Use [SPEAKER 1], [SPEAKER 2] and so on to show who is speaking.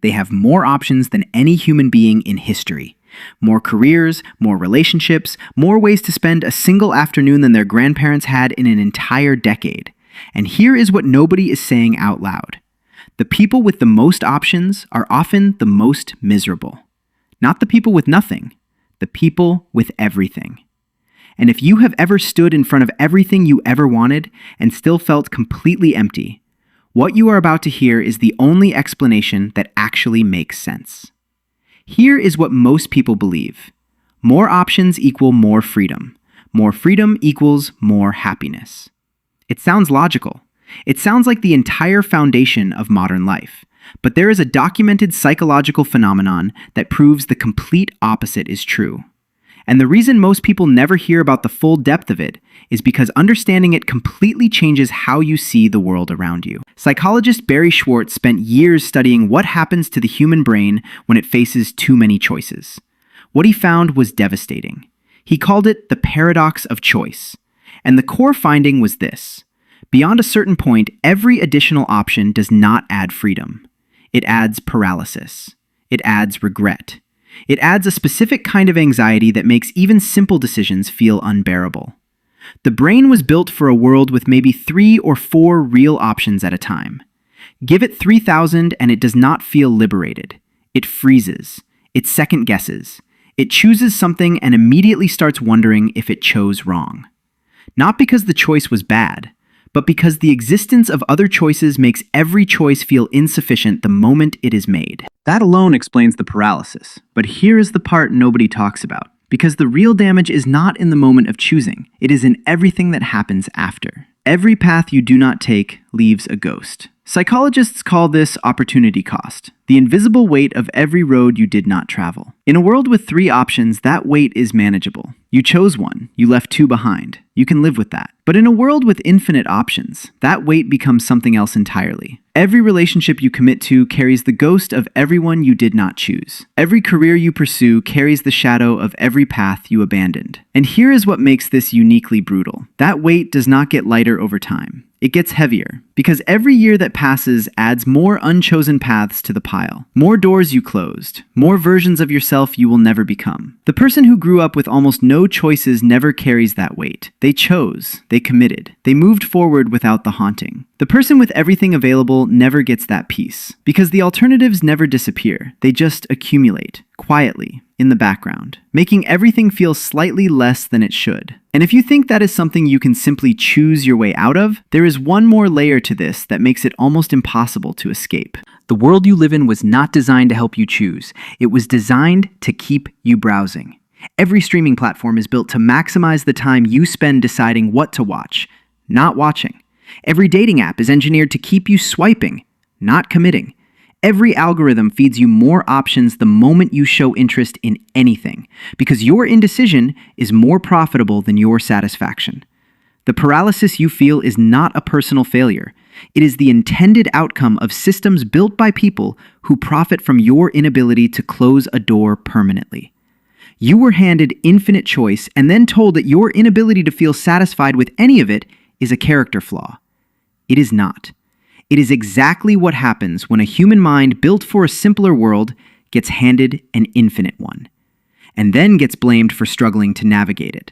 [SPEAKER 1] They have more options than any human being in history. More careers, more relationships, more ways to spend a single afternoon than their grandparents had in an entire decade. And here is what nobody is saying out loud. The people with the most options are often the most miserable. Not the people with nothing, the people with everything. And if you have ever stood in front of everything you ever wanted and still felt completely empty, what you are about to hear is the only explanation that actually makes sense. Here is what most people believe. More options equal more freedom. More freedom equals more happiness. It sounds logical. It sounds like the entire foundation of modern life. But there is a documented psychological phenomenon that proves the complete opposite is true. And the reason most people never hear about the full depth of it is because understanding it completely changes how you see the world around you. Psychologist Barry Schwartz spent years studying what happens to the human brain when it faces too many choices. What he found was devastating. He called it the paradox of choice. And the core finding was this. Beyond a certain point, every additional option does not add freedom. It adds paralysis. It adds regret. It adds a specific kind of anxiety that makes even simple decisions feel unbearable. The brain was built for a world with maybe 3 or 4 real options at a time. Give it 3,000 and it does not feel liberated. It freezes. It second guesses. It chooses something and immediately starts wondering if it chose wrong. Not because the choice was bad, but because the existence of other choices makes every choice feel insufficient the moment it is made. That alone explains the paralysis, but here is the part nobody talks about. Because the real damage is not in the moment of choosing, it is in everything that happens after. Every path you do not take leaves a ghost. Psychologists call this opportunity cost, the invisible weight of every road you did not travel. In a world with 3 options, that weight is manageable. You chose one, you left 2 behind. You can live with that. But in a world with infinite options, that weight becomes something else entirely. Every relationship you commit to carries the ghost of everyone you did not choose. Every career you pursue carries the shadow of every path you abandoned. And here is what makes this uniquely brutal. That weight does not get lighter over time. It gets heavier, because every year that passes adds more unchosen paths to the pile. More doors you closed, more versions of yourself you will never become. The person who grew up with almost no choices never carries that weight. They chose, they committed, they moved forward without the haunting. The person with everything available never gets that peace, because the alternatives never disappear, they just accumulate, quietly, in the background, making everything feel slightly less than it should. And if you think that is something you can simply choose your way out of, there is one more layer to this that makes it almost impossible to escape. The world you live in was not designed to help you choose. It was designed to keep you browsing. Every streaming platform is built to maximize the time you spend deciding what to watch, not watching. Every dating app is engineered to keep you swiping, not committing. Every algorithm feeds you more options the moment you show interest in anything, because your indecision is more profitable than your satisfaction. The paralysis you feel is not a personal failure. It is the intended outcome of systems built by people who profit from your inability to close a door permanently. You were handed infinite choice and then told that your inability to feel satisfied with any of it is a character flaw. It is not. It is exactly what happens when a human mind built for a simpler world gets handed an infinite one, and then gets blamed for struggling to navigate it.